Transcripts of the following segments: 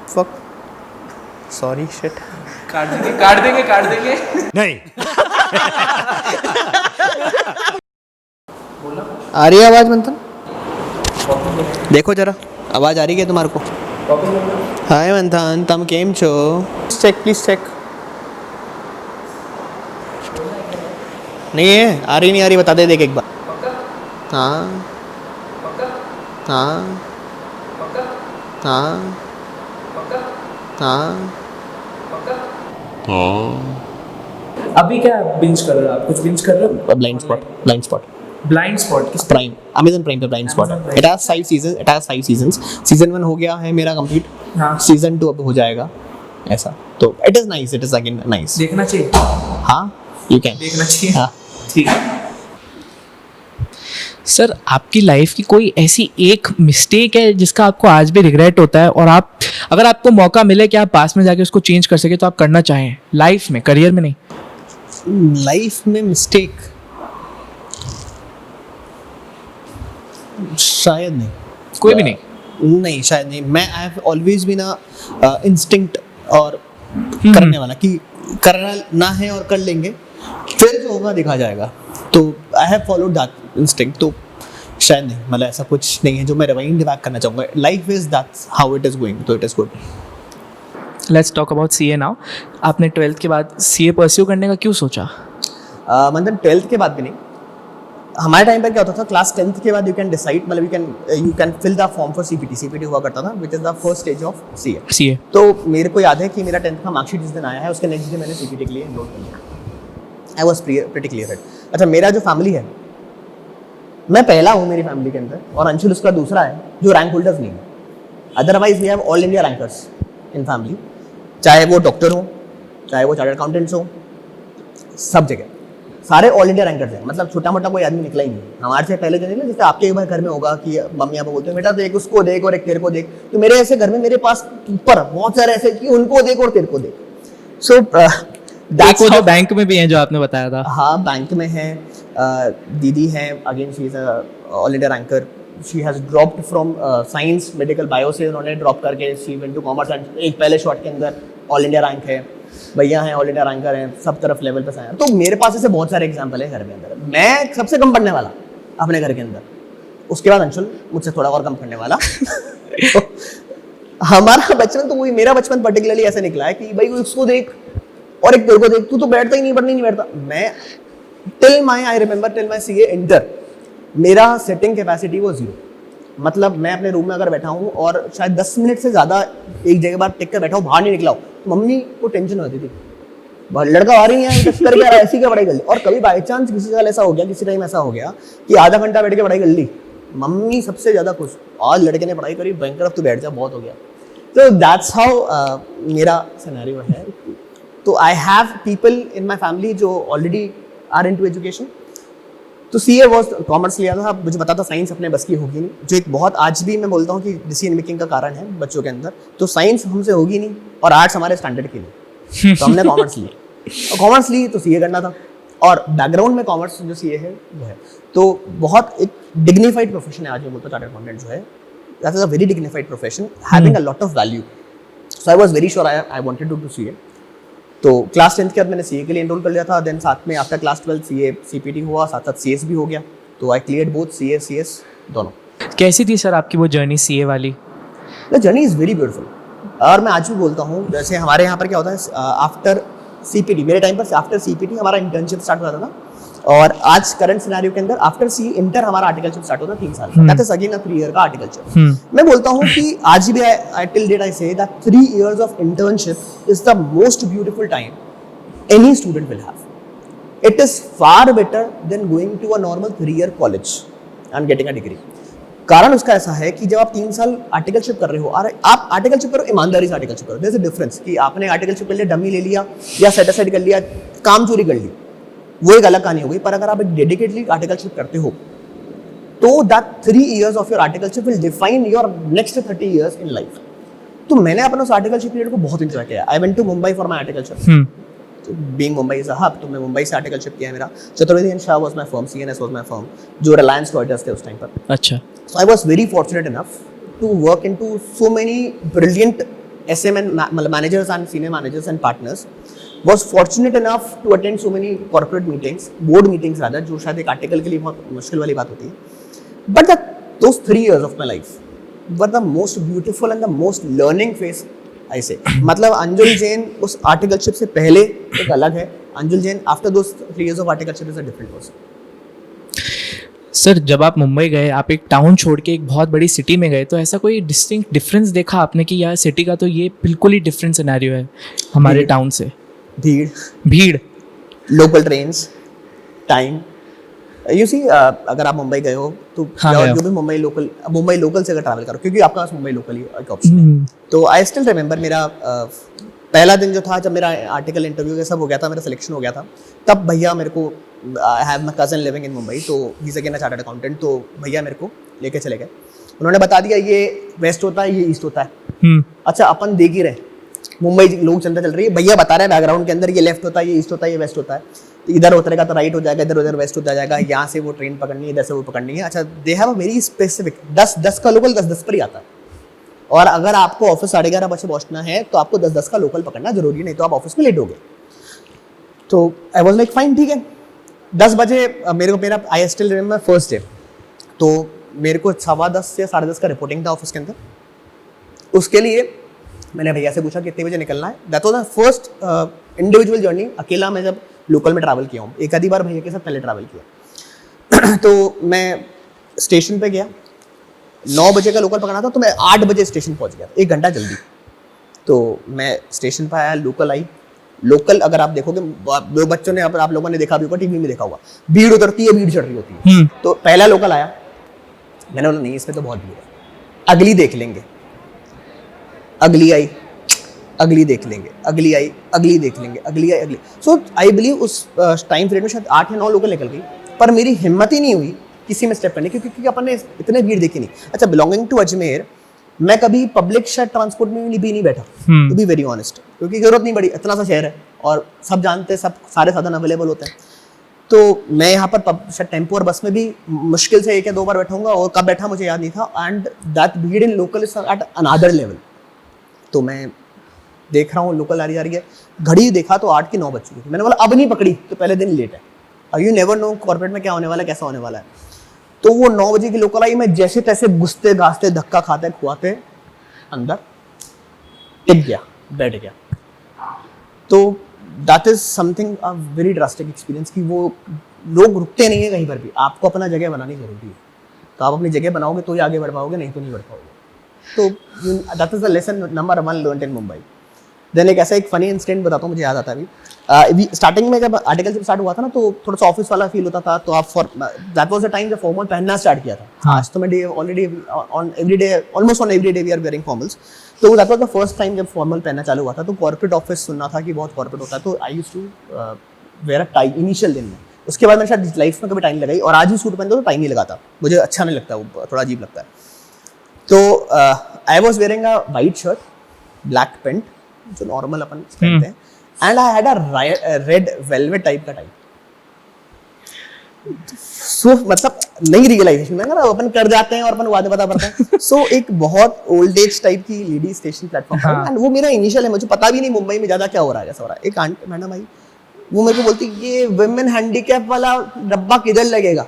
Fuck, sorry, shit. काट देंगे नहीं। आ रही है आवाज़ मंथन? देखो जरा, आवाज़ आ रही है तुम्हारे को? हाय मंथन, तुम केम छो? Check, please check. नहीं है, आ रही नहीं आ रही, बता दे, देख एक बार। हाँ हाँ हाँ हाँ। अभी क्या बिंज कर रहे हो आप? कुछ बिंज कर रहे हो? Blind spot, blind spot, blind spot किस प्राइम, अमेज़न प्राइम पे ब्लाइंड स्पॉट है। Prime। It has 5 season, it has 5 seasons. Season 1 हो गया है मेरा कंप्लीट, हाँ। सीजन 2 अब हो जाएगा ऐसा। तो it is nice, it is again nice. देखना चाहिए, हाँ, यू कैन देखना चाहिए। हाँ। ठीक है। सर आपकी लाइफ की कोई ऐसी एक मिस्टेक है जिसका आपको आज भी रिग्रेट होता है, और आप अगर आपको मौका मिले कि आप पास में जाके उसको चेंज कर सके तो आप करना चाहें, लाइफ में, करियर में नहीं? लाइफ में मिस्टेक शायद नहीं, कोई भी नहीं? नहीं शायद नहीं। मैं I have always been a instinct और करने वाला, कि करना ना है और कर लेंगे, फिर जो होगा देखा जाएगा। तो I have followed that instinct. तो शायद नहीं, मतलब ऐसा कुछ नहीं है जो मैं रिवाइंड बैक करना चाहूँगा। Life is that's how it is going, तो it is good. Let's talk about CA now. आपने 12th के बाद सीए परस्यू करने का क्यों सोचा? मतलब 12th के बाद भी नहीं, हमारे टाइम पर क्या होता था, क्लास 10th के बाद यू कैन डिसाइड, मतलब you can fill the form for CPT हुआ करता था, which is the first stage of CA. CA तो मेरे को याद है कि मेरा 10th का मार्कशीट जिस दिन आया है उसके नेक्स्ट डे मैंने सीपीटी के लिए एनरोल कर लिया। I was pretty clear. अच्छा, मेरा जो फैमिली है, मैं पहला हूँ मेरी फैमिली के अंदर, और अंशुल उसका दूसरा है जो रैंक होल्डर्स नहीं है। Otherwise we have all India rankers in family, चाहे वो डॉक्टर हो, चाहे वो चार्टर्ड अकाउंटेंट्स हो, सब जगह सारे ऑल इंडिया रैंकर्स हैं। मतलब छोटा मोटा कोई आदमी निकला ही नहीं हमारे से पहले। जो निकला, जैसे आपके एक बार घर में होगा कि मम्मी पापा बोलते हैं बेटा देख उसको देख और एक तेरे को देख, तो मेरे ऐसे घर में मेरे पास ऊपर बहुत सारे ऐसे कि उनको देख और तेरे को देख। सो एक वो जो बैंक में भी हैं जो आपने बताया था। हाँ, बैंक में है। दीदी हैं, again she is all India ranker. She has dropped from science medical bio से, उन्होंने ड्रॉप करके she went to commerce and एक पहले शॉट के अंदर ऑल इंडिया रैंक है। भैया हैं ऑल इंडिया रैंकर हैं, सब तरफ लेवल पे आए हैं। तो मेरे पास ऐसे बहुत सारे एग्जाम्पल है घर के अंदर। मैं सबसे कम पढ़ने वाला अपने घर के अंदर, उसके बाद अंशुल मुझसे थोड़ा और कम पढ़ने वाला। तो हमारा बचपन, तो वही मेरा बचपन पर्टिकुलरली ऐसे निकला है कि भाई उसको देख और एक तेरे को देख, तू तो बैठता ही नहीं, पढ़ने नहीं बैठता। मैं टिल माई सीए इंटर, मेरा सेटिंग कैपेसिटी वो 0। मतलब मैं अपने रूम में अगर बैठा हूँ और शायद 10 मिनट से ज़्यादा एक जगह बार टिक कर बैठा हूँ, बाहर नहीं निकला हूँ, तो मम्मी को टेंशन होती थी, लड़का आ रही है कर क्या रहा है, ऐसी क्या पढ़ाई कर ली। और कभी बाई चांस किसी साल ऐसा हो गया, किसी टाइम ऐसा हो गया कि आधा घंटा बैठ के पढ़ाई कर ली, मम्मी सबसे ज़्यादा खुश, आज लड़के ने पढ़ाई करी, भयंकर, अब तू बैठ जा, बहुत हो गया। तो दैट्स हाउ मेरा सिनेरियो है। तो I have people in my family जो ऑलरेडी आर इनटू एजुकेशन। तो सीए वॉज कॉमर्स लिया था, मुझे पता था साइंस अपने बस की होगी नहीं, जो एक बहुत आज भी मैं बोलता हूँ कि डिसीजन मेकिंग का कारण है बच्चों के अंदर। तो साइंस हमसे होगी नहीं और आर्ट्स हमारे स्टैंडर्ड के लिए, तो हमने कॉमर्स ली। और कॉमर्स ली तो सीए करना था, और बैकग्राउंड में कॉमर्स जो सीए है वो है। तो बहुत एक डिग्निफाइड प्रोफेशन है आज मैं बोलता हूँ, चार्टर्ड अकाउंटेंट जो है, that is a very dignified profession having a lot of value. So I was very sure I wanted to do CA. तो क्लास 10th के बाद मैंने सीए के लिए एनरोल कर लिया था। देन साथ में आफ्टर क्लास 12 सीए सीपीटी हुआ, साथ साथ सीएस भी हो गया। तो आई क्लियर्ड बोथ सीए सीएस दोनों। कैसी थी सर आपकी वो जर्नी सीए वाली? The journey is very beautiful. और मैं आज भी बोलता हूँ, जैसे हमारे यहाँ पर क्या होता है, आफ्टर सीपीटी, मेरे टाइम पर आफ्टर सीपीटी हमारा इंटर्नशिप स्टार्ट होता था, और आज करंट सिनेरियो के अंदर आफ्टर सी इंटर हमारा आर्टिकलशिप स्टार्ट होता है 3 साल का। That is again a 3 year का आर्टिकलशिप। मैं बोलता हूँ कि आज भी आई till date I say that 3 years of internship is the most beautiful time any student will have. It is far better than going to a normal 3-year college and getting a degree. कारण उसका ऐसा है कि जब आप 3 साल articleship कर रहे हो, और आप आर्टिकलशिप करो, ईमानदारी से आर्टिकलशिप करो। देयर इज अ डिफरेंस कि आपने आर्टिकलशिप के लिए डमी ले लिया या सेट असाइड कर लिया, काम चोरी कर ली, वो एक अलग कहानी हो गई। पर अगर आप एक डेडिकेटली आर्टिकलशिप करते हो, तो that 3 years of your articleship will define your next 30 years in life. तो मैंने अपना उस आर्टिकलशिप पीरियड को बहुत इंजॉय किया। I went to Mumbai for my articleship. Being Mumbai is a hub, तो मैं मुंबई से आर्टिकलशिप किया है मेरा। Chaturvedi and Shah was my firm, CNS was my firm, जो रिलायंस लॉयडर्स थे उस टाइम पर। अच्छा। So I was very fortunate enough to work into so many brilliant SM and managers and senior managers and partners was fortunate enough to attend so many corporate meetings, board meetings rather, जो शायद एक article के लिए बहुत मुश्किल वाली बात होती है. But those 3 years of my life were the most beautiful and the most learning phase, I say. मतलब अंजुल जैन उस आर्टिकलशिप से पहले एक अलग है, Anjul Jain after those 3 years of articleship is a different person. Sir जब आप मुंबई गए, आप एक टाउन छोड़ के एक बहुत बड़ी सिटी में गए, तो ऐसा कोई डिस्टिंक्ट डिफरेंस देखा आपने कि यार सिटी का तो ये बिल्कुल ही डिफरेंट सिनेरियो है हमारे टाउन से? भीड़, local trains, time. You see अगर आप मुंबई गए हो तो जो भी मुंबई लोकल से अगर ट्रैवल करो, क्योंकि आपके पास मुंबई लोकल ही एक ऑप्शन है. तो आई स्टिल रिमेंबर मेरा पहला दिन जो था, जब मेरा आर्टिकल इंटरव्यू ये सब हो गया था, मेरा सिलेक्शन हो गया था, तब भैया मेरे को, I have my cousin living in Mumbai, तो he is again a chartered accountant, तो भैया मेरे को लेके चले गए. उन्होंने बता दिया ये वेस्ट होता है, ये ईस्ट होता है. अच्छा अपन देख ही रहे, मुंबई लोग चलता चल रही है, भैया बता रहे हैं बैकग्राउंड के अंदर ये लेफ्ट होता है, ये ईस्ट होता है, ये वेस्ट होता है, तो इधर उतरेगा तो राइट हो जाएगा, इधर उधर वेस्ट हो जाएगा, यहाँ से वो ट्रेन पकड़नी है, इधर से वो पकड़नी है. अच्छा they have a very specific 10 का लोकल 10 पर ही आता है, और अगर आपको ऑफिस 11:30 बजे पहुंचना है तो आपको 10 का लोकल पकड़ना जरूरी, नहीं तो आप ऑफिस में लेट हो गए. तो आई वॉज लाइक फाइन, ठीक है. 10 बजे मेरा I still remember first day, तो मेरे को 10:15 या 10:30 का रिपोर्टिंग था ऑफिस के अंदर. उसके लिए मैंने भैया से पूछा कितने बजे निकलना है. That was the first individual journey. अकेला मैं जब लोकल में ट्रैवल किया हूँ, एक आधी बार भैया के साथ पहले ट्रैवल किया. तो मैं स्टेशन पे गया, 9 बजे का लोकल पकड़ना था, तो मैं 8 बजे स्टेशन पहुंच गया, 1 घंटा जल्दी. तो मैं स्टेशन पर आया, लोकल आई. लोकल अगर आप देखोगे, बच्चों ने, आप लोगों ने देखा भी होगा, टीवी में देखा होगा, भीड़ उतरती है, भीड़ चढ़ रही होती है. तो पहला लोकल आया, मैंने बोला नहीं इसमें तो बहुत भीड़ है, अगली देख लेंगे. अगली आई, अगली देख लेंगे, अगली आई, अगली देख लेंगे, अगली आई, अगली. सो आई बिलीव उस टाइम पीरियड में शायद 8 या 9 लोकल निकल गई, पर मेरी हिम्मत ही नहीं हुई किसी में स्टेप करने की, क्योंकि अपन ने इतने भीड़ देखी नहीं. अच्छा, बिलोंगिंग टू अजमेर, मैं कभी पब्लिक शायद ट्रांसपोर्ट में भी नहीं बैठा, टू बी वेरी ऑनेस्ट, क्योंकि जरूरत नहीं पड़ी, इतना सा शहर है और सब जानते हैं, सब सारे साधन अवेलेबल होते हैं. तो मैं यहाँ पर शायद टेम्पो और बस में भी मुश्किल से 1 या 2 बार बैठा हूँगा, और कब बैठा मुझे याद नहीं था. एंड दैट भीड़ in local is at another level. तो मैं देख रहा हूँ लोकल आ रही है, घड़ी देखा तो 8 की 9 बज चुकी थी. मैंने बोला अब नहीं पकड़ी तो पहले दिन लेट है. अब यू नेवर नो कॉर्पोरेट में क्या होने वाला है, कैसा होने वाला है. तो वो 9 बजे की लोकल आई, मैं जैसे तैसे घुसते घासते धक्का खाते खुआते अंदर टिक गया, बैठ गया. तो that is something a very drastic experience, कि वो लोग रुकते नहीं है कहीं पर भी. आपको अपना जगह बनानी जरूरी है, तो आप अपनी जगह बनाओगे तो ही आगे बढ़ पाओगे, नहीं तो नहीं बढ़ पाओगे. तो that is the lesson number 1 learned in Mumbai. Then एक ऐसा एक फनी इंसिडेंट बताता हूँ, मुझे याद आता है अभी. स्टार्टिंग में जब आर्टिकल से स्टार्ट हुआ था ना, तो थोड़ा सा ऑफिस वाला फील होता था, तो आप दैट वाज द टाइम जब फॉर्मल पहनना स्टार्ट किया था. आज तो मैं already on every day, almost on every day we are wearing formals. तो that was the first time जब फॉर्मल पहनना चालू हुआ था. तो कॉर्पोरेट ऑफिस सुनना था कि बहुत कॉर्पोरेट होता है, तो I used to wear a tie initial दिन में. उसके बाद मैंने शायद लाइफ में कभी टाई नहीं लगाई, और आज भी सूट पहनता तो टाई नहीं लगाता, मुझे अच्छा नहीं लगता, वो थोड़ा अजीब लगता है. तो I was wearing a white shirt, black pant, जो नॉर्मल अपन पहनते हैं, and I had a red velvet type का टाई. सो मतलब नई रियलाइजेशन में ना अपन कर जाते हैं और अपन वादे पता पड़ता है. सो एक बहुत ओल्ड एज टाइप की लेडी स्टेशन प्लेटफॉर्म पर, एंड वो मेरा इनिशियल है, मुझे पता भी नहीं मुंबई में ज्यादा क्या हो रहा है, कैसा हो रहा है. एक आंटी मैडम आई, वो मेरे को बोलती ये वुमेन हैंडीकैप वाला डब्बा किधर लगेगा.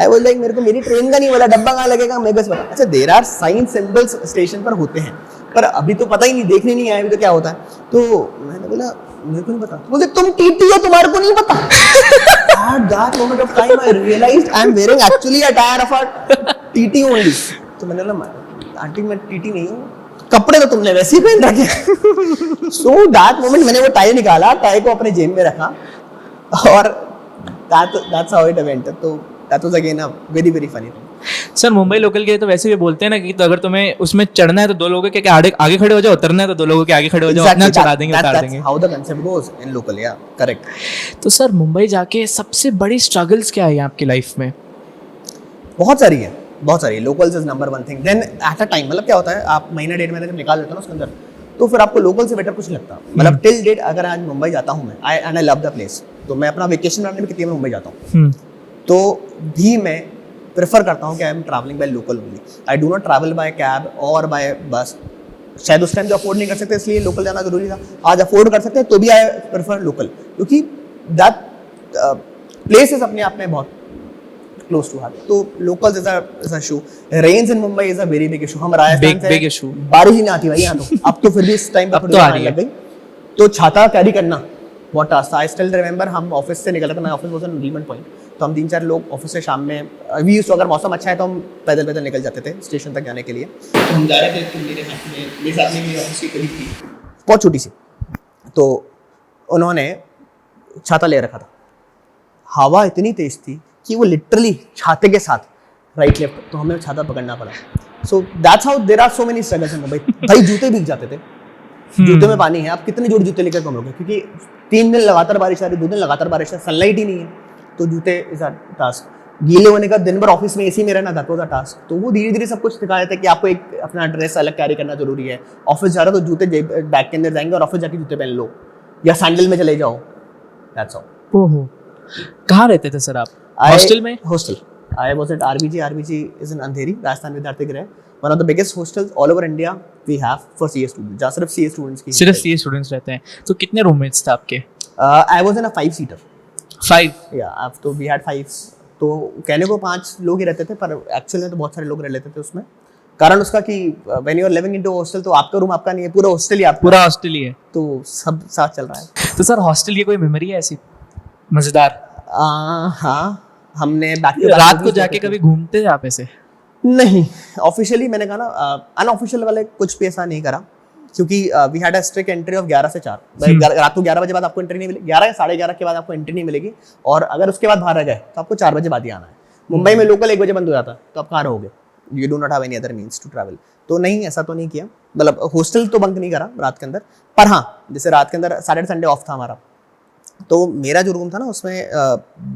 आई वाज लाइक मेरे को मेरी ट्रेन का नहीं वाला डब्बा कहाँ लगेगा, मैं बस बता. अच्छा, there are sign symbols station पर होते हैं, पर अभी तो पता ही नहीं, देखने नहीं आया अभी तो क्या होता है. तो मैंने बोला मेरे को नहीं पता. बोलते तुम टीटी हो, तुम्हारे को नहीं पता. At that moment of time I realized I am wearing actually attire of a TT only. तो मैंने बोला आंटी मैं टीटी नहीं हूँ, कपड़े तो तुमने वैसे ही पहन रखे. So that moment मैंने वो टाई निकाला, टाई को अपने जेब में रखा, और that's how it went. तो that was again a very very funny thing. Sir Mumbai local के तो वैसे भी बोलते हैं ना कि तो अगर तुम्हें उसमें चढ़ना है तो 2 लोगों के आगे खड़े हो जाओ, उतरना है तो 2 लोगों के आगे खड़े हो जाओ, अपना चढ़ा देंगे, उतार देंगे. How the concept goes in local, yeah, correct. तो सर मुंबई जाके सबसे बड़ी स्ट्रगल्स क्या है आपकी लाइफ में? बहुत सारी है, बहुत सारी. Locals is number 1 thing. Then at a time, मतलब क्या होता है, आप महीना 1.5 महीने जब निकाल लेते हो ना उसके अंदर, तो फिर आपको लोकल से बेटर कुछ नहीं लगता. मतलब टिल डेट अगर आज मुंबई जाता हूँ मैं, आई लव द प्लेस, तो मैं अपना वेकेशन बनाने में कितनी बार मुंबई जाता हूँ, तो भी मैं प्रेफर करता हूँ कि I am travelling by local only. I do not travel by cab और बाय बस. शायद उस टाइम जो अफोर्ड नहीं कर सकते इसलिए लोकल जाना जरूरी था, आज अफोर्ड कर सकते हैं तो भी आई प्रेफर लोकल, क्योंकि दैट प्लेस इज अपने आप में बहुत क्लोज टू हार्ट। तो local is a issue, rains in Mumbai is a very big issue. हम राजस्थान से big issue। बारिश ही नहीं आती भाई यहाँ तो, अब तो फिर भी इस टाइम अब तो आ रही है। लग गई, तो छाता कैरी करना बहुत टास्क था। आई स्टिल रिमेंबर हम ऑफिस से निकलते थे, मैं ऑफिस वाज इन रीमन पॉइंट, तो हम 3-4 लोग ऑफिस से शाम में वी यूज्ड टू, अगर मौसम अच्छा है तो हम पैदल पैदल निकल जाते थे स्टेशन तक जाने के लिए। तो हम जा रहे थे, तो मेरे साथ में मेरी ऑफिस की कलीग थी, बहुत छोटी सी, तो उन्होंने छाता ले रखा था। हवा इतनी तेज थी कि वो लिटरली छाते के साथ राइट लेफ्ट, तो हमें छाता पकड़ना पड़ा। So that's how there are so many struggles in Mumbai. भाई जूते भीग जाते थे, जूते में पानी है, आप कितने जोड़ी जूते लेकर घूमोगे, क्योंकि 3 दिन लगातार बारिश आ रही, 2 दिन लगातार बारिश है, सनलाइट ही नहीं है, तो जूते इज अ टास्क। गीले होने का, दिन भर ऑफिस में एसी में रहना, दैट वाज अ टास्क। तो वो धीरे धीरे सब कुछ सिखाया था कि आपको एक अपना ड्रेस अलग कैरी करना जरूरी है। ऑफिस जा रहे हो तो जूते बैग के अंदर जाएंगे और ऑफिस जाके जूते पहन लो या सैंडल में चले जाओ, दैट्स ऑल। ओहो, कहाँ रहते थे सर आप? हॉस्टल में? Hostel. I was at RBG. RBG is in Andheri, Rajasthan विद्यार्थी गृह, one of the biggest hostels all over India we have for CA students, जहाँ सिर्फ CA students की। सिर्फ CA स्टूडेंट्स रहते हैं। तो कितने रूममेट्स थे आपके? I was in a 5-seater. 5? Yeah, तो we had 5. तो कहने को 5 लोग ही रहते थे, पर एक्चुअली में तो बहुत सारे लोग रह लेते थे उसमें। कारण उसका कि when you are living into a hostel, तो आपका रूम आपका नहीं है, पूरा हॉस्टल ही आपका। पूरा हॉस्टल ही है, तो सब साथ चल रहा है। तो सर हॉस्टल की कोई मेमोरी है ऐसी मजेदार? हाँ, हमने रात को जाके कभी घूमते थे आप ऐसे? नहीं, ऑफिशियली मैंने कहा ना, अनऑफिशियल वाले कुछ भी ऐसा नहीं करा, क्योंकि we had a strict entry of 11 से 4। रात को 11 बजे बाद आपको एंट्री नहीं मिलेगी, 11 या 11:30 के बाद आपको एंट्री नहीं मिलेगी, और अगर उसके बाद बाहर आ गए तो आपको 4 बजे बाद ही आना है। मुंबई में लोकल 1 बजे बंद हो जाता है, तो आप कहाँ रहोगे? You do not have any other means to travel. तो नहीं, ऐसा तो नहीं किया, मतलब हॉस्टल तो बंक नहीं करा रात के अंदर। पर हाँ, जैसे रात के अंदर सैटरडे संडे ऑफ था हमारा, तो मेरा जो रूम था ना उसमें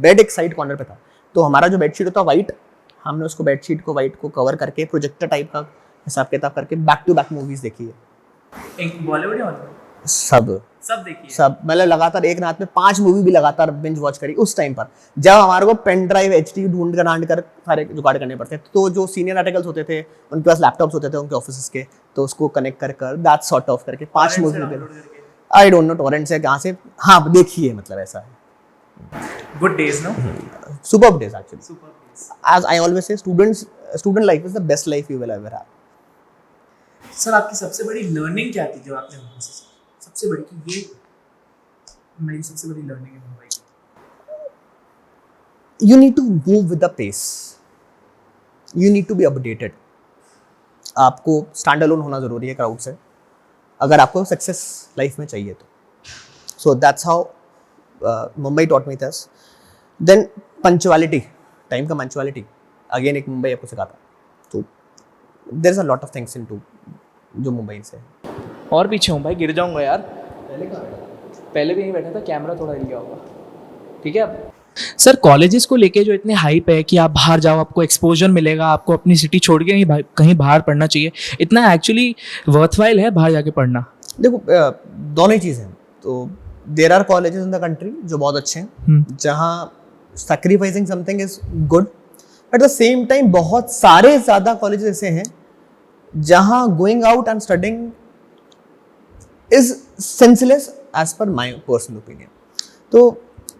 बेड एक साइड कॉर्नर पे था, तो हमारा जो बेडशीट होता वाइट, हमने उसको बेडशीट को वाइट को कवर करके प्रोजेक्टर टाइप का हिसाब किताब करके बैक टू बैक मूवीज देखी है। एक बॉलीवुड या सब देखी है? सब, मतलब लगातार एक रात में 5 मूवी भी लगातार बिंज वॉच करी उस टाइम पर, जब हमारे को पेन ड्राइव HD ढूंढ कर सारे जुगाड़ करने पड़ते थे। तो जो सीनियर आर्टिकल्स होते थे उनके पास लैपटॉप्स होते थे उनके ऑफिस के, तो उसको कनेक्ट कर दैट सॉर्ट ऑफ करके 5 movie. I don't know torrent से कहाँ से, हाँ देखिए, मतलब ऐसा है। Good days no? Superb days actually. As I always say, student life is the best life you will ever have. Sir आपकी सबसे बड़ी लर्निंग क्या थी जो आपने वहाँ से सीखी? सबसे बड़ी, कि ये मेरी सबसे बड़ी लर्निंग है मुंबई की। You need to move with the pace. You need to be updated. आपको स्टैंड अलोन होना जरूरी है क्राउड से, अगर आपको सक्सेस लाइफ में चाहिए तो। So that's how Mumbai taught me this. Then punctuality, time का पंचुअलिटी, अगेन एक मुंबई आपको सिखाता। तो there is a lot of things into जो मुंबई से। और पीछे हूँ भाई, गिर जाऊंगा यार। पहले भी नहीं बैठा था, कैमरा थोड़ा हिल गया होगा। ठीक है। अब सर कॉलेजेस को लेके जो इतने हाइप है कि आप बाहर जाओ, आपको एक्सपोजर मिलेगा, आपको अपनी सिटी छोड़ के कहीं बाहर पढ़ना चाहिए, इतना एक्चुअली वर्थवाइल है बाहर जाके पढ़ना? देखो, दोनों ही चीज़ें हैं। तो there are colleges in the country जो बहुत अच्छे हैं, जहाँ sacrificing something is good, but at the same time बहुत सारे ज़्यादा कॉलेजेस ऐसे हैं जहाँ going out and studying is senseless as per my personal opinion. तो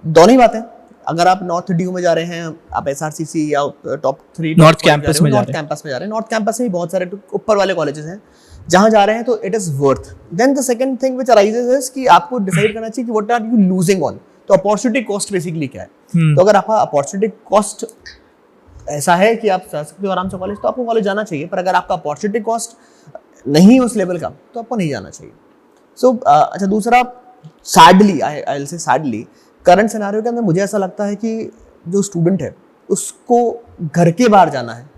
दोनों ही बातें, अगर आप नॉर्थ ड्यू में जा रहे हैं, आप SRCC या टॉप 3 नॉर्थ कैंपस में जा रहे हैं, नॉर्थ कैंपस में भी बहुत सारे ऊपर वाले कॉलेजेस हैं जहाँ जा रहे हैं, तो it is worth. Then the second thing which arises is कि आपको डिसाइड करना चाहिए कि what are you losing on. तो अपॉर्चुनिटी कॉस्ट बेसिकली क्या है? तो अगर आपका अपॉर्चुनिटी कॉस्ट ऐसा है कि आप जा सकते हो आराम से कॉलेज, तो आपको कॉलेज जाना चाहिए। पर अगर आपका अपॉर्चुनिटी कॉस्ट नहीं उस लेवल का, तो आपको नहीं जाना चाहिए। सो अच्छा, दूसरा, sadly, I will say sadly, current scenario के अंदर मुझे ऐसा लगता है कि जो स्टूडेंट है उसको घर के बाहर जाना है,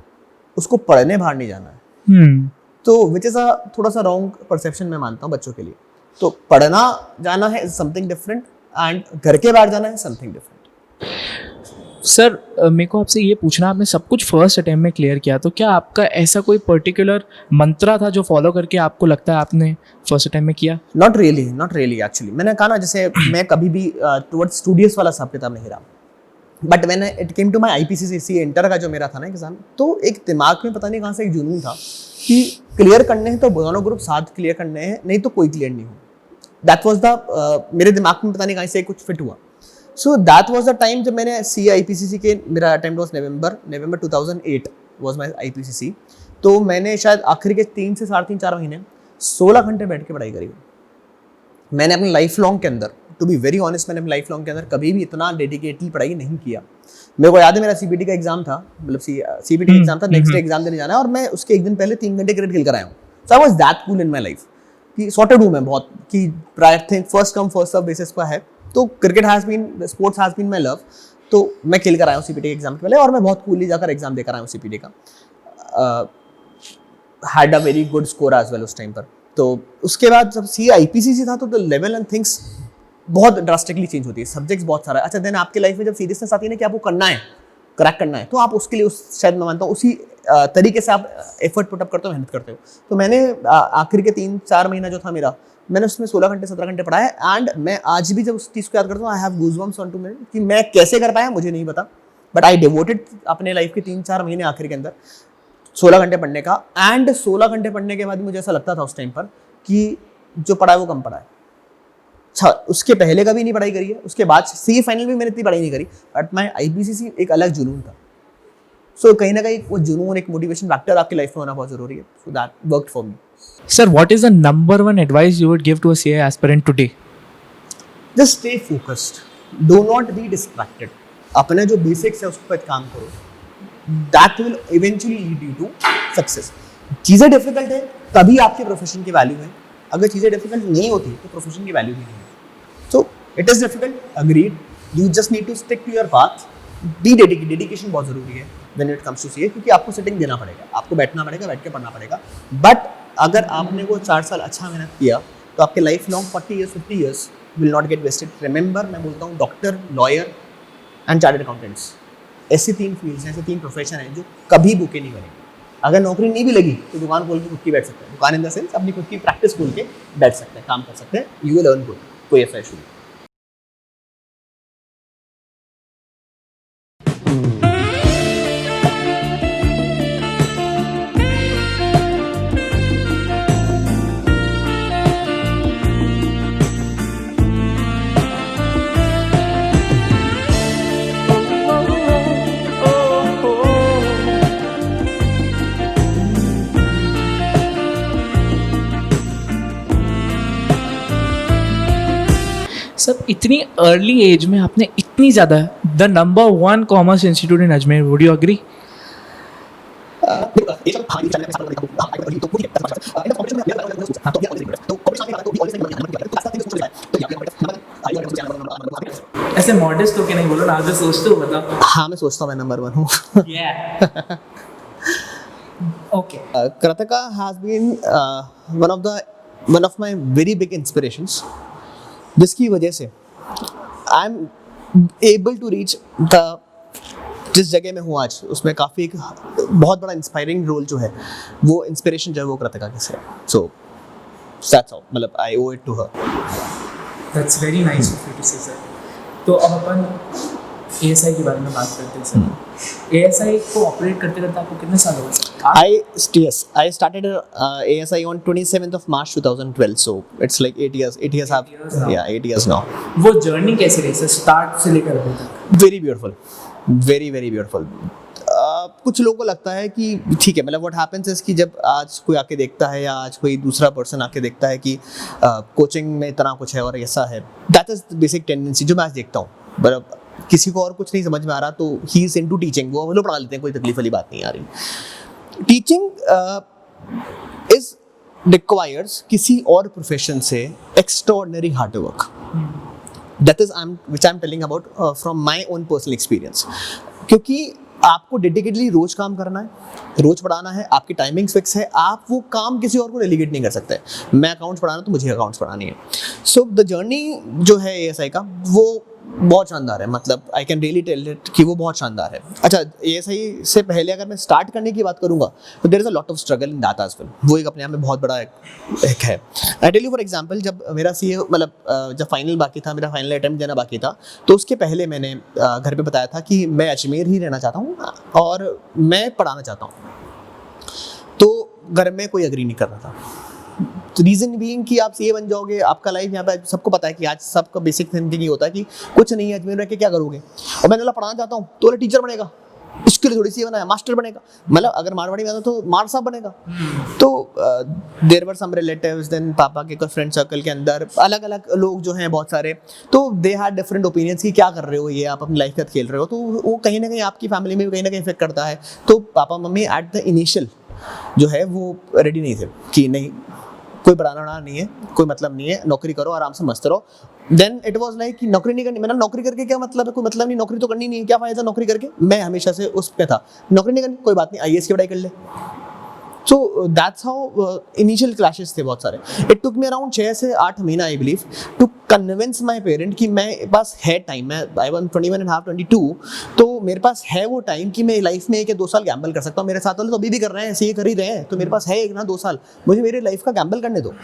उसको पढ़ने बाहर नहीं जाना है। तो विच इज़ अ थोड़ा सा रॉन्ग परसेप्शन मैं मानता हूँ बच्चों के लिए। तो पढ़ना जाना है समथिंग डिफरेंट, एंड घर के बाहर जाना है समथिंग डिफरेंट। सर मेरे को आपसे ये पूछना, आपने सब कुछ फर्स्ट अटेम्प्ट में क्लियर किया, तो क्या आपका ऐसा कोई पर्टिकुलर मंत्रा था जो फॉलो करके आपको लगता है आपने फर्स्ट अटेम्प्ट में किया? Not really actually. मैंने कहा ना, जैसे मैं कभी भी टुवर्ड्स स्टूडियस वाला हिसाब किताब नहीं रहा, but when it came to my IPCC inter का जो मेरा था ना एग्जाम, तो एक दिमाग में पता नहीं कहाँ से एक जुनून था कि क्लियर करने हैं तो दोनों ग्रुप साथ क्लियर करने हैं, नहीं तो कोई क्लियर नहीं हो. दैट वाज द मेरे दिमाग में पता नहीं कहीं से कुछ फिट हुआ. So that was the time जब मैंने CIPCC के, मेरा attempt was November 2008 was my IPCC. तो मैंने शायद आखिर के 3 से 4 महीने 16 घंटे बैठ के पढ़ाई करी. मैंने अपने लाइफ लॉन्ग के अंदर, टू बी वेरी ऑनेस्ट, मैंने अपने लाइफ लॉन्ग के अंदर कभी भी इतना डेडिकेटली पढ़ाई नहीं किया. मेरे को याद है मेरा CPT का एग्जाम था, मतलब CPT एग्जाम था, नेक्स्ट डे एग्जाम देने जाना है और मैं उसके एक दिन पहले 3 घंटे क्रिकेट खेल कर आया हूँ. So I was that cool in my life कि सॉर्टेड हूँ मैं बहुत, कि prior thing first come first serve basis पर है. तो cricket has been, sports has been my love. तो मैं खेल कर आया हूँ CPT एग्जाम के पहले और मैं बहुत कूली जाकर एग्जाम देकर आया हूँ CPT का. Had a very good score as well उस टाइम पर. तो उसके बाद जब CIPCC था तो द लेवल एंड थिंग्स बहुत ड्रास्टिकली चेंज होती है. सब्जेक्ट्स बहुत सारा. अच्छा, देन आपके लाइफ में जब सीरियसनेस आती है ना कि आपको करना है, क्रैक करना है, तो आप उसके लिए उस, शायद मैं मानता हूँ उसी तरीके से आप एफर्ट पुटअप करते हो, मेहनत करते हो. तो मैंने आखिर के 3-4 महीना जो था मेरा, मैंने उसमें 16 घंटे 17 घंटे पढ़ा है. एंड मैं आज भी जब उस चीज़ को याद करता हूँ, I have goosebumps on to me कि मैं कैसे कर पाया मुझे नहीं पता, बट आई डिवोटेड अपने लाइफ के 3-4 महीने आखिर के अंदर 16 घंटे पढ़ने का. एंड 16 घंटे पढ़ने के बाद मुझे ऐसा लगता था उस टाइम पर कि जो पढ़ा है वो कम पढ़ा है. अच्छा, उसके पहले कभी नहीं पढ़ाई करी है, उसके बाद CA फाइनल भी मैंने इतनी पढ़ाई नहीं करी, बट माय IPCC एक अलग जुनून था. सो कहीं ना कहीं वो जुनून, एक मोटिवेशन फैक्टर आपकी लाइफ में होना बहुत जरूरी है. So that worked for me. Sir, what is the number one advice you would give to a CA aspirant today? Just stay focused, do not be distracted. अपने जो बेसिक्स है उसको पे काम करो, that will eventually lead you to success. चीज़ें difficult है तभी आपके प्रोफेशन की वैल्यू है. अगर चीज़ें डिफिकल्ट नहीं होती तो प्रोफेशन की वैल्यू भी नहीं है. So it is difficult, agreed. You just need to stick to your path. Be dedicated. Dedication बहुत जरूरी है when it comes to CA, क्योंकि आपको सिटिंग देना पड़ेगा, आपको बैठना पड़ेगा, बैठ के पढ़ना पड़ेगा. बट अगर आपने वो 4 साल अच्छा मेहनत किया तो आपके life long 40 years 50 years will not get wasted. Remember, मैं बोलता हूँ doctor, lawyer and chartered accountants, ऐसी 3 फील्ड्स हैं, ऐसे 3 प्रोफेशन हैं जो कभी भूखे नहीं बनेंगे. अगर नौकरी नहीं भी लगी तो दुकान खोल के खुद की बैठ सकते हैं. दुकान इन द सेंस अपनी खुद की प्रैक्टिस खोल के बैठ सकते हैं, काम कर सकते हैं. You will earn good. कोई ऐसा इशू नहीं. सर, इतनी अर्ली एज में आपने इतनी ज़्यादा, the number 1 commerce institute in Ajmer, would you agree? ऐसे मॉडेस्ट होके नहीं बोलो ना, जो सोचते हो बताओ. हाँ, मैं सोचता हूँ मैं नंबर 1 हूँ. Okay. Krataka has been one of my very big inspirations, जिसकी वजह से I am able to reach the, जिस जगह में हूँ आज, उसमें काफ़ी एक बहुत बड़ा इंस्पायरिंग रोल जो है, वो इंस्पिरेशन जो है वो कृतिका के से है. सो दैट्स ऑल, मतलब I owe it to her. That's very nice of you to say sir. तो अब अपन ASI के बारे में बात करते हैं सर. ASI को ऑपरेट करते करते आपको कितने साल हो गए sir? I started ASI on 27th of March 2012, so it's like 8 years. 8 years have, now. yeah, 8 years now. वो जर्नी कैसी रही सर, स्टार्ट से लेकर अभी तक? Very beautiful, very beautiful. कुछ लोगों को लगता है कि ठीक है, मतलब व्हाट हैपेंस इज कि जब आज कोई आके देखता है या आज कोई दूसरा पर्सन आके देखता है कि कोचिंग में इतना कुछ है और ऐसा है, दैट इज बेसिक टेंडेंसी जो मैं आज देखता हूँ. बट किसी को और कुछ नहीं समझ में आ रहा तो ही इज इनटू टीचिंग, वो लोग पढ़ा लेते हैं, कोई तकलीफ वाली बात नहीं आ रही. टीचिंग इज रिक्वायर्स किसी और प्रोफेशन से extraordinary hard work. That is which I am telling about from my own personal experience. क्योंकि आपको डेडिकेटली रोज काम करना है, रोज पढ़ाना है, आपकी टाइमिंग्स फिक्स है, आप वो काम किसी और को डेलीगेट नहीं कर सकते. मैं अकाउंट्स पढ़ाना तो मुझे अकाउंट्स पढ़ानी है. सो द जर्नी जो है ASI का वो बहुत शानदार है, मतलब I can really tell it कि वो बहुत शानदार है. अच्छा, ASI से पहले अगर मैं स्टार्ट करने की बात करूंगा तो there is a lot of struggle in that as well. वो एक अपने आप में बहुत बड़ा एक है. I tell you for example, जब मेरा CA मतलब जब फाइनल बाकी था, मेरा फाइनल अटेम्प्ट देना बाकी था, तो उसके पहले मैंने घर पे बताया था कि मैं अजमेर ही रहना चाहता हूँ और मैं पढ़ाना चाहता हूँ. तो घर में कोई एग्री नहीं कर रहा था। तो रीज़न बीइंग कि आप सीए बन जाओगे, आपका लाइफ यहाँ पे सबको पता है कि आज सबका बेसिक थिंकिंग ये होता है कि कुछ नहीं है, अजमेर में रह के क्या करोगे। और मैंने बोला पढ़ाना चाहता हूँ, तो बोला टीचर बनेगा, इसके लिए थोड़ी सी बनाया मास्टर बनेगा, मतलब अगर मारवाड़ी में आता तो मार साहब बनेगा। तो there were some relatives, then पापा के कुछ फ्रेंड सर्कल के अंदर अलग अलग लोग जो हैं बहुत सारे, तो दे हैड डिफरेंट ओपिनियंस कि क्या कर रहे हो ये, आप अपनी लाइफ के साथ खेल रहे हो। तो वो कहीं ना कहीं आपकी फैमिली में भी कहीं ना कहीं इफेक्ट करता है। तो papa mummy at the initial जो है वो रेडी नहीं थे कि नहीं कोई पढ़ाना नहीं है, कोई मतलब नहीं है, नौकरी करो आराम से मस्त रहो। देन इट वाज लाइक कि नौकरी नहीं करनी। मैंने नौकरी करके क्या मतलब है, कोई मतलब नहीं, नौकरी तो करनी नहीं है, क्या फायदा नौकरी करके। मैं हमेशा से उस पे था, नौकरी नहीं करनी कोई बात नहीं, आईएएस की पढ़ाई कर ले। सो दैट्स हाउ इनिशियल क्लैशेस थे बहुत सारे। इट टुक मी अराउंड 6 से 8 महीना I believe to convince my parent कि मेरे पास है टाइम, मैं आई वन 21.5 22, तो मेरे पास है वो टाइम कि मैं लाइफ में 1 या 2 साल गैम्बल कर सकता हूँ। मेरे साथ वाले तो अभी भी कर रहे हैं, ऐसे ही कर ही रहे हैं, तो मेरे पास है 1 ना 2 साल, मुझे मेरी लाइफ का गैम्बल करने दो।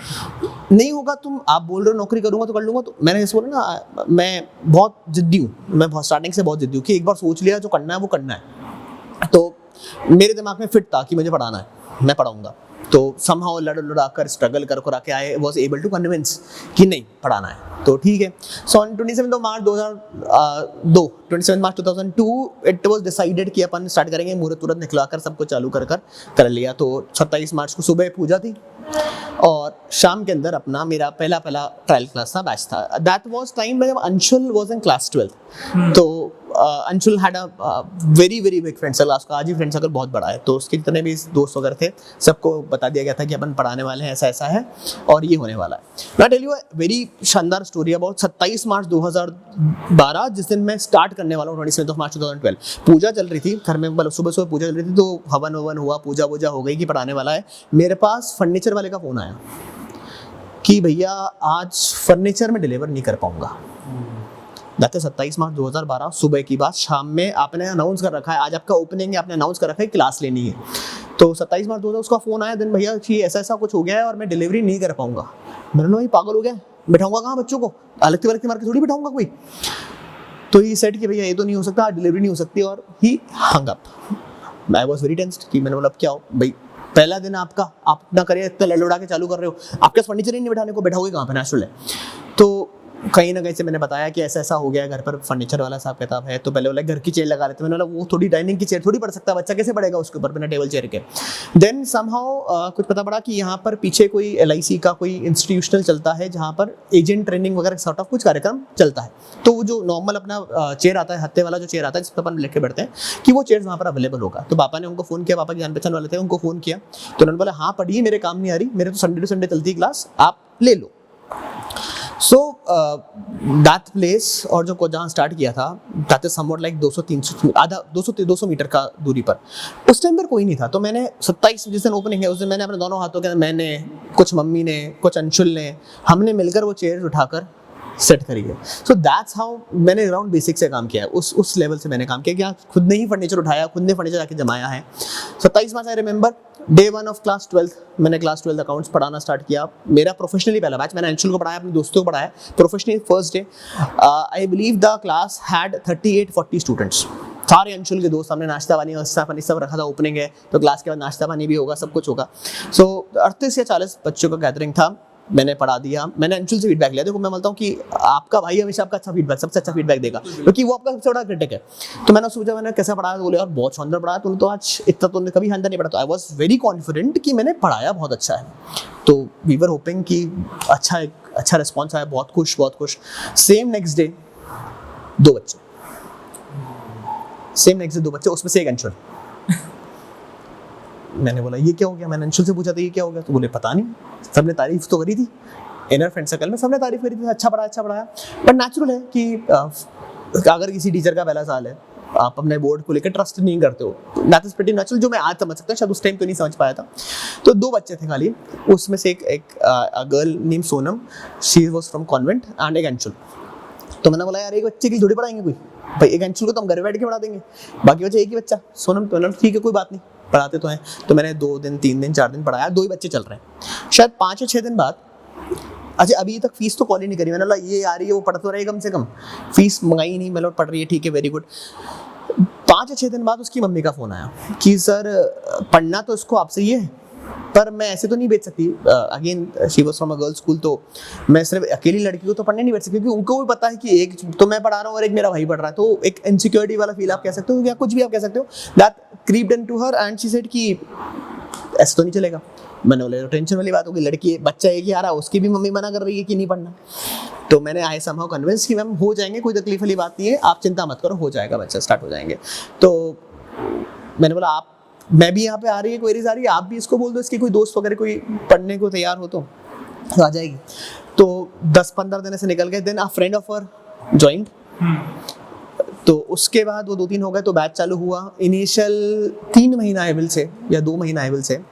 नहीं होगा, तुम आप बोल रहे हो नौकरी करूँगा तो कर लूँगा, तो मैंने इस बोला ना, मैं बहुत जिद्दी हूँ, मैं बहुत स्टार्टिंग से बहुत जिद्दी हूँ कि एक बार सोच लिया जो करना है वो करना है। तो मेरे दिमाग में फिट था कि मुझे पढ़ाना है, मैं पढ़ाऊंगा। तो समहाउ लड़ कर स्ट्रगल कर के I was able to convince कि नहीं पढ़ाना है, तो ठीक है। So on 27 March 2002 it was decided कि अपन स्टार्ट करेंगे। मुहूर्त तुरंत निकला कर सब कुछ चालू कर लिया। तो 27 मार्च को सुबह पूजा थी और शाम के अंदर अपना मेरा पहला ट्रायल क्लास था, बैच था। दैट वाज टाइम जब अंशुल वाज इन क्लास 12। तो Anshul had a very very big friend circle, उसका आज ही फ्रेंड सर्कल बहुत बड़ा है। तो उसके जितने भी दोस्त वगैरह थे सबको बता दिया गया था कि अपन पढ़ाने वाले हैं, ऐसा है और ये होने वाला है। मैं टेल यू अ वेरी शानदार स्टोरी अबाउट 27 मार्च 2012, जिस दिन मैं स्टार्ट करने वाला हूँ। 27 मार्च 2012 पूजा चल रही थी घर में, मतलब सुबह पूजा चल रही थी, तो हवन हुआ, पूजा हो गई कि पढ़ाने वाला है। मेरे पास फर्नीचर वाले का फ़ोन आया कि भैया आज फर्नीचर में डिलीवर नहीं कर पाऊंगा। दैट 27 मार्च 2012 सुबह की बात। शाम में आपने अनाउंस कर रखा है आज आपका ओपनिंग है, आपने अनाउंस कर रखा है क्लास लेनी है। तो 27 मार्च 2012 उसका फ़ोन आया, दिन भैया कि ऐसा कुछ हो गया है और मैं डिलीवरी नहीं कर पाऊंगा। मैंने भाई पागल हो गया, बैठाऊंगा कहाँ बच्चों को, अलग मार के थोड़ी बैठाऊंगा कोई। तो ये सेट कि भैया ये तो नहीं हो सकता, डिलीवरी नहीं हो सकती, और he hung up. I was very tensed कि मैंने बोला क्या हो भाई, पहला दिन आपका, आप अपना करियर इतना लड़ोड़ा के चालू कर रहे हो, आपके पास फर्नीचर ही नहीं बैठाने को, बैठाओगे कहाँ पे, नेचुरल है। तो कहीं ना कहीं से मैंने बताया कि ऐसा हो गया घर पर, फर्नीचर वाला हिसाब किताब है। तो पहले बोला घर की चेयर लगा लेते, मैंने बोला वो थोड़ी डाइनिंग की चेयर थोड़ी पड़ सकता है, बच्चा कैसे पड़ेगा उसके ऊपर बिना टेबल चेयर के। देन समहाउ कुछ पता पड़ा कि यहाँ पर पीछे कोई LIC का कोई इंस्टीट्यूशनल चलता है जहाँ पर एजेंट ट्रेनिंग वगैरह सॉर्ट ऑफ कुछ कार्यक्रम चलता है। तो वो जो नॉर्मल अपना चेयर आता है, हत्ते वाला जो चेयर आता है जिस पर अपन लेके बैठते हैं, कि वो चेयर वहाँ पर अवेलेबल होगा। तो पापा ने उनको फ़ोन किया, पापा की जान पहचान वाले थे, उनको फ़ोन किया। तो उन्होंने बोला हाँ पढ़िए, मेरे काम नहीं आ रही, मेरे तो संडे टू संडे चलती है क्लास, आप ले लो। सो दैट प्लेस, और जो जहाँ स्टार्ट किया था दैट इज समवॉट लाइक 200-300 आधा 200 मीटर का दूरी पर। उस टाइम पर कोई नहीं था। तो मैंने 27 जिस दिन ओपनिंग है उस दिन मैंने अपने दोनों हाथों के, मैंने, कुछ मम्मी ने, कुछ अंशुल ने, हमने मिलकर वो चेयर उठाकर सेट करी है। सो दैट्स हाउ मैंने अराउंड बेसिक से काम किया है, उस लेवल से मैंने काम किया कि खुद ने ही फर्नीचर उठाया, खुद ने फर्नीचर जाके जमाया है। 27 March I remember, day 1 of class 12 मैंने क्लास 12 अकाउंट्स पढ़ाना स्टार्ट किया। मेरा प्रोफेशनली पहला बैच, मैंने अंशुल को पढ़ाया, अपने दोस्तों को पढ़ाया professionally. First day I believe the class had 38-40 students. सारे अंशुल के दोस्त, हमने नाश्ता पानी सब रखा था, ओपनिंग है तो क्लास के बाद नाश्ता पानी भी होगा, सब कुछ होगा। सो 38 या 40 बच्चों का गैदरिंग था, मैंने पढ़ा दिया। मैंने अंशुल से फीडबैक लिया। देखो मैं बोलता हूँ कि आपका भाई हमेशा आपका अच्छा फीडबैक, सबसे अच्छा फीडबैक देगा, क्योंकि वो आपका सबसे बड़ा क्रिटिक है। तो मैंने सोचा मैंने कैसा पढ़ाया, बोले यार बहुत शानदार पढ़ाया तूने, तो आज इतना तो कभी हांडा नहीं पढ़ा। तो आई वॉज वेरी कॉन्फिडेंट कि मैंने पढ़ाया बहुत अच्छा है। तो वी वर होपिंग कि अच्छा रिस्पॉन्स आया, बहुत खुश। सेम नेक्स्ट डे 2 बच्चे, उसमें से एक अंशुल। मैंने बोला ये क्या हो गया, मैंने अंशुल से पूछा था ये क्या हो गया, तो बोले पता नहीं, सबने तारीफ तो करी थी, इनर फ्रेंड सर्कल में सबने तारीफ करी थी, अच्छा पढ़ाया। बट नेचुरल है कि अगर किसी टीचर का पहला साल है, आप अपने बोर्ड को लेकर ट्रस्ट नहीं करते हो, दैट इज प्रीटी नेचुरल, जो मैं आज समझ सकता हूँ, शायद उस टाइम तो नहीं समझ पाया था। तो 2 बच्चे थे खाली, उसमें से एक girl name Sonam, she was from convent, and एक अंशुल। तो मैंने बोला यार एक बच्चे की थोड़ी पढ़ाएंगे कोई, भाई एक अंशुल को तो हम घर बैठ के पढ़ा देंगे, बाकी बच्चे एक ही बच्चा सोनम। तो ठीक है कोई बात नहीं, पढ़ाते तो हैं। तो मैंने 2 दिन 3 दिन 4 दिन पढ़ाया, 2 ही बच्चे चल रहे हैं। शायद 5 या 6 दिन बाद, अच्छा अभी तक फीस तो कॉल ही नहीं करी, मैंने बोला ये आ रही है वो पढ़ तो रही, कम से कम फीस मंगाई नहीं, मतलब पढ़ रही है, ठीक है वेरी गुड। 5 या 6 दिन बाद उसकी मम्मी का फ़ोन आया कि सर पढ़ना तो इसको आपसे ही है, पर मैं ऐसे तो नहीं भेज सकती, again she was from a girls school, तो मैं सिर्फ अकेली लड़की को तो पढ़ने नहीं भेज सकती, क्योंकि उनको भी पता है कि एक तो मैं पढ़ा रहा हूँ और एक मेरा भाई पढ़ रहा है, तो एक इनसिक्योरिटी वाला फील आप कह सकते हो या कुछ भी आप कह सकते हो, that creeped into her and she said कि ऐसा तो नहीं चलेगा। मैंने बोला टेंशन वाली बात होगी, लड़की है, बच्चा एक ही आ रहा है, उसकी भी मम्मी मना कर रही है कि नहीं पढ़ना, तो मैंने आई समहाउ कन्विंस कि मैम हो जाएंगे, कोई तकलीफ वाली बात नहीं है, आप चिंता मत करो, हो जाएगा, बच्चा स्टार्ट हो जाएंगे। तो मैंने बोला आप, मैं भी यहाँ पे आ रही है, क्वेरीज आ रही है, आप भी इसको बोल दो, इसकी कोई दोस्त वगैरह कोई पढ़ने को तैयार हो तो आ जाएगी। तो 10-15 दिन ऐसे निकल गए, then a friend of her joined, तो उसके बाद वो 2-3 हो गए, तो बैच चालू हुआ। इनिशियल 3 महीना एविल से या 2 महीना एविल से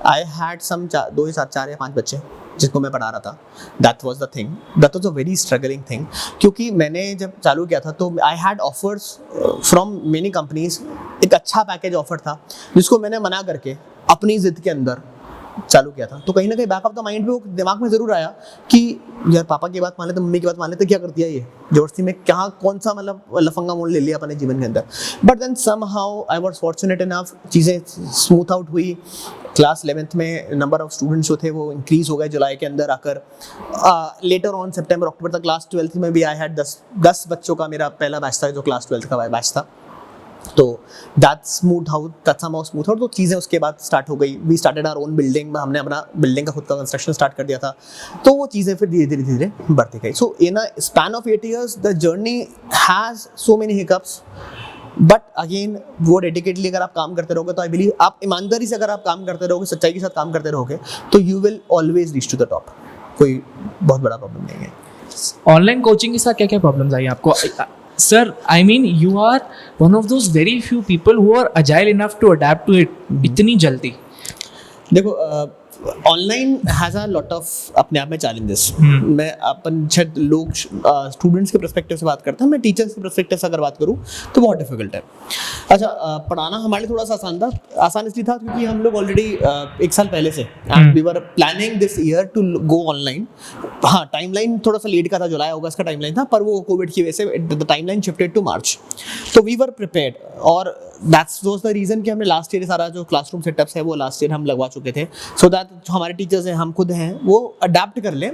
आई हैड सम 2 या 4 या 5 बच्चे जिसको मैं पढ़ा रहा था। That was the thing, that was a very struggling thing, क्योंकि मैंने जब चालू किया था तो I had offers from many companies, एक अच्छा पैकेज ऑफर था जिसको मैंने मना करके अपनी जिद के अंदर चालू किया था। तो कहीं ना कहीं बैक ऑफ द माइंड में वो दिमाग में जरूर आया कि यार पापा की बात मान लेते, मम्मी की बात मान लेते, क्या कर दिया ये जबरदस्ती में, क्या कौन सा मतलब लफंगा मोड़ ले लिया अपने जीवन के अंदर। But then somehow I was fortunate enough, चीज़ें स्मूथ आउट हुई। क्लास 11th में नंबर ऑफ स्टूडेंट्स जो थे वो इंक्रीज हो गए जुलाई के अंदर आकर। लेटर ऑन सितंबर अक्टूबर तक क्लास 12th में भी आई हैड 10 बच्चों का मेरा पहला बैच था, जो क्लास 12th का बैच था। तो दैट स्मूथ आउट, तो चीज़ें उसके बाद स्टार्ट हो गई। We started our own building, हमने अपना बिल्डिंग का खुद का कंस्ट्रक्शन स्टार्ट कर दिया था। तो वो चीज़ें फिर धीरे धीरे बढ़ती गई। So in a span of 8 years the journey has so many hiccups, but again वो डेडिकेटली अगर आप काम करते रहोगे, तो आई बिलीव आप ईमानदारी से अगर आप काम करते रहोगे, सच्चाई के साथ काम करते रहोगे, तो you will always reach to the top. कोई बहुत बड़ा प्रॉब्लम नहीं है। ऑनलाइन कोचिंग के साथ क्या क्या प्रॉब्लम्स आई आपको? Sir, I mean you are one of those very few people who are agile enough to adapt to it इतनी जल्दी। देखो, online has a lot of अपने आप में चैलेंजेस। मैं अपन शायद लोग स्टूडेंट्स के पर्सपेक्टिव से बात करता हूँ, मैं टीचर्स के पर्सपेक्टिव से अगर बात करूँ तो बहुत डिफिकल्ट है। अच्छा, पढ़ाना हमारे लिए थोड़ा सा आसान था। आसान इसलिए था क्योंकि हम लोग ऑलरेडी 1 साल पहले से we were planning this year to go online. हाँ, टाइमलाइन थोड़ा सा लेट का था, जुलाई अगस्त का टाइमलाइन था, पर वो कोविड की वजह से द टाइमलाइन शिफ्टेड टू मार्च। तो वी वर प्रिपेयर्ड, और दैट्स वाज द रीज़न कि हमने लास्ट ईयर सारा जो क्लासरूम सेटअप्स है वो लास्ट ईयर हम लगवा चुके थे, सो दैट जो हमारे टीचर्स हैं, हम खुद हैं, वो अडेप्ट कर लें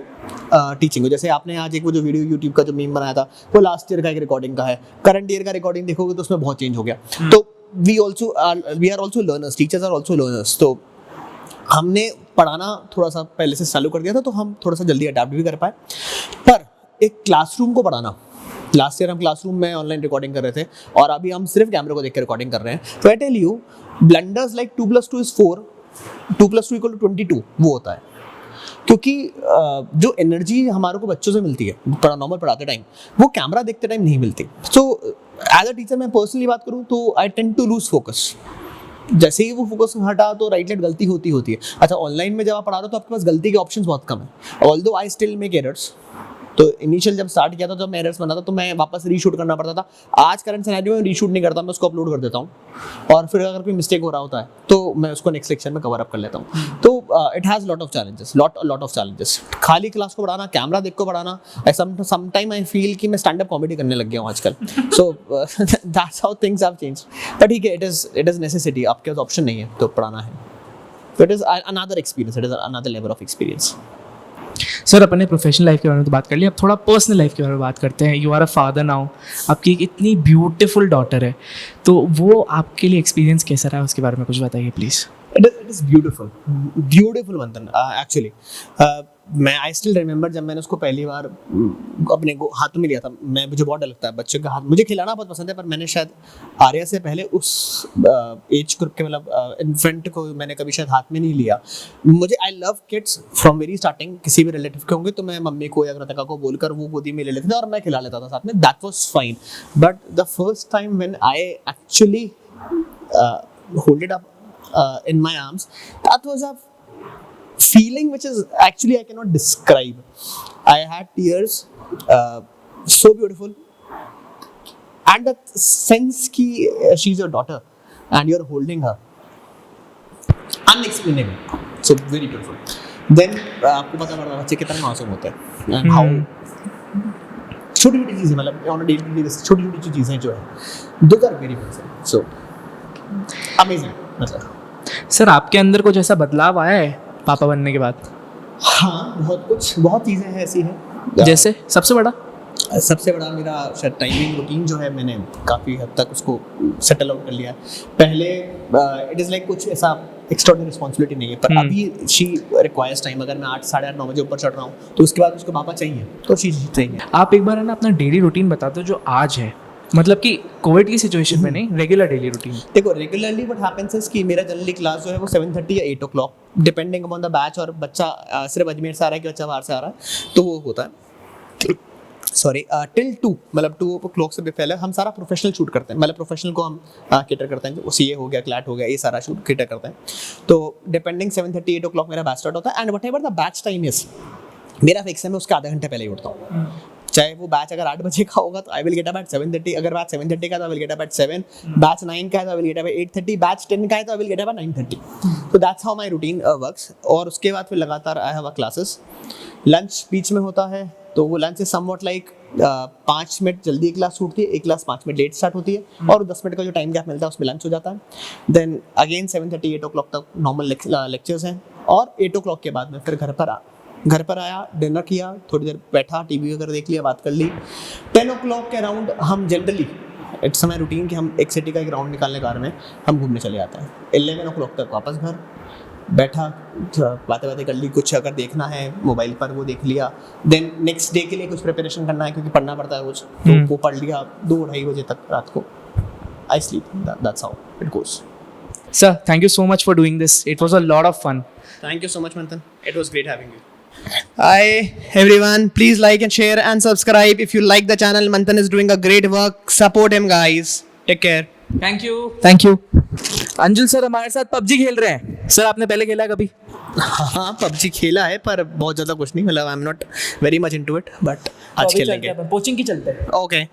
टीचिंग को। जैसे आपने आज एक वो जो वीडियो यूट्यूब का जो मीम बनाया था, वो लास्ट ईयर का एक रिकॉर्डिंग का है। करंट ईयर का रिकॉर्डिंग देखोगे तो उसमें बहुत चेंज हो गया। तो we are also learners, teachers are also learners. तो हमने पढ़ाना थोड़ा सा पहले से चालू कर दिया था, तो हम थोड़ा सा जल्दी अडेप्ट भी कर पाए। पर एक क्लासरूम को पढ़ाना, लास्ट ईयर हम क्लासरूम में ऑनलाइन रिकॉर्डिंग कर रहे थे, और अभी हम सिर्फ कैमरे को देख के रिकॉर्डिंग कर रहे हैं। तो I tell you, blunders like 2+2 is 4, 2+2 = 22 वो होता है, क्योंकि जो एनर्जी हमारे को बच्चों से मिलती है नॉर्मल पढ़ाते टाइम, वो कैमरा देखते टाइम नहीं मिलती। सो एज अ टीचर मैं पर्सनली बात करूँ तो I tend to lose focus. जैसे ही वो फोकस हटा तो राइट लेट गलती होती है। अच्छा, ऑनलाइन में जब आप पढ़ा रहे हो तो आपके पास गलती के ऑप्शंस बहुत कम है, although I still make errors. तो इनिशियल जब स्टार्ट किया था, जब मैं एरर्स बना था, तो मैं वापस रीशूट करना पड़ता था। आज करंट सिनेरियो में रीशूट नहीं करता, मैं उसको अपलोड कर देता हूँ, और फिर अगर कोई मिस्टेक हो रहा होता है तो मैं उसको नेक्स्ट लेक्चर में कवर अप कर लेता हूँ। तो it has lot of challenges. खाली क्लास को पढ़ाना, कैमरा देख को पढ़ाना, समटाइम आई फील कि मैं स्टैंड अप कॉमेडी करने लग गया हूँ आजकल। सो that's how things have changed. But ठीक है, इट इज़ नेसेसिटी, आपके पास ऑप्शन नहीं है तो पढ़ाना है। तो it is another experience, it is another level of experience. Sir, अपने प्रोफेशनल लाइफ के बारे में तो बात कर लिया, अब थोड़ा पर्सनल लाइफ के बारे में बात करते हैं। You are a father now, आपकी एक इतनी ब्यूटीफुल डॉटर है, तो वो आपके लिए एक्सपीरियंस कैसा रहा, उसके बारे में कुछ बताइए प्लीज़। It is beautiful मंथन, एक्चुअली। मैं आई स्टिल रिमेंबर जब मैंने उसको पहली बार अपने हाथ में लिया था। मुझे बहुत डर लगता है बच्चों का हाथ, मुझे खिलाना बहुत पसंद है, पर मैंने शायद आर्या से पहले उस एज ग्रुप के मतलब इन्फेंट को मैंने कभी शायद हाथ में नहीं लिया। मुझे I love kids from very starting. किसी भी रिलेटिव के होंगे तो मैं मम्मी को या कृतिका को बोलकर वो गोदी में ले लेते थे और मैं खिला लेता था साथ में, that was fine. But the first time when I actually hold it up in my arms, that was a feeling which is actually I cannot describe. I had tears, so beautiful, and that sense ki she's your daughter and you're holding her, unexplainable, so very beautiful. Then आपको पता पड़ता है बच्चे कितना मासूम होते हैं and how छोटी-छोटी चीज़ें, मतलब on a daily basis छोटी-छोटी चीज़ें जो है, those are very beautiful, so amazing मतलब। सर आपके अंदर कुछ ऐसा बदलाव आया है पापा बनने के बाद? हाँ, बहुत चीज़ें हैं ऐसी हैं। जैसे सबसे बड़ा मेरा शायद टाइमिंग रूटीन जो है, मैंने काफ़ी हद तक उसको सेटल आउट कर लिया है। पहले इट इज़ लाइक कुछ ऐसा एक्स्ट्राऑर्डिनरी रिस्पॉन्सिबिलिटी नहीं है, पर अभी शी रिक्वायर्स टाइम। अगर मैं 8 साढ़े 8 9 बजे ऊपर चढ़ रहा हूँ तो उसके बाद उसको पापा चाहिए, तो शी चाहिए। आप एक बार है ना अपना डेली रूटीन बता दो जो आज है, मतलब कि कोविड की सिचुएशन में नहीं, रेगुलर डेली रूटीन। देखो, रेगुलरली व्हाट हैपेंस इज कि मेरा जनरली क्लास जो है वो 7:30 या 8 o'clock depending upon the batch, और बच्चा सिर्फ अजमेर से आ रहा है कि बच्चा बाहर से आ रहा है, तो वो होता है सॉरी टिल 2, मतलब 2 o'clock से भी पहले हम सारा प्रोफेशनल शूट करते हैं। मतलब प्रोफेशनल को हम केटर करते हैं, सीए हो गया, क्लैट हो गया, ये सारा शूट केटर करते हैं। तो डिपेंडिंग 7:30 8 o'clock मेरा बैच स्टार्ट होता है, and what ever the batch time is, मेरा फिक्स है, मैं उसके आधे घंटे पहले ही उठता हूँ। चाहे वो बैच अगर 8 बजे का होगा तो I will get up at 7:30, अगर बैच 7:30 का तो I will get up at 7, batch 9 का है तो I will get up at 8:30, batch 10 का है तो I will get up at 9:30। तो that's how my routine works. और उसके बाद फिर लगातार I have a classes, lunch बीच में होता है, तो वो lunch is somewhat like 5 minute जल्दी एक क्लास छूटती है, एक क्लास 5 मिनट लेट स्टार्ट होती है, और 10 मिनट का जो टाइम गैप मिलता है उसमें लंच हो जाता है। देन अगेन 7:30 8 o'clock तक नॉर्मल लेक्चर्स हैं, और 8 o'clock के बाद मैं फिर घर पर आया, डिनर किया, थोड़ी देर बैठा, टीवी वगैरह देख लिया, बात कर ली। 10 o'clock के अराउंड हम जनरली इट्स समय रूटीन कि हम एक सिटी का एक राउंड निकालने कार में हम घूमने चले जाते हैं। 11 o'clock तक वापस घर बैठा, बातें कर ली, कुछ अगर देखना है मोबाइल पर वो देख लिया। देन नेक्स्ट डे के लिए कुछ प्रिपरेशन करना है क्योंकि पढ़ना पड़ता है रोज, तो वो पढ़ लिया 2-2:30 बजे तक रात को। I sleep, that's how it goes. Sir, thank you so much for doing this. It was a lot of fun. Thank you so much, Manthan. It was great having you. Hi everyone, please like and share and subscribe if you like the channel. Manthan is doing a great work. Support him, guys. Take care. Thank you. Anjul sir हमारे साथ PUBG खेल रहे हैं। Sir आपने पहले खेला है कभी? हाँ, पबजी खेला है, पर बहुत ज़्यादा कुछ नहीं, मतलब I am not very much into it, but आज खेलेंगे। कोचिंग की चलते हैं। ओके।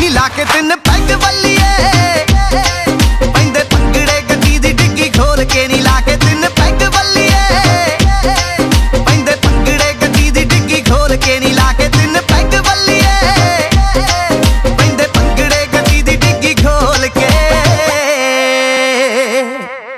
ਲਾ ਕੇ ਤਿੰਨ ਪੈਗ ਵੱਲੀਏ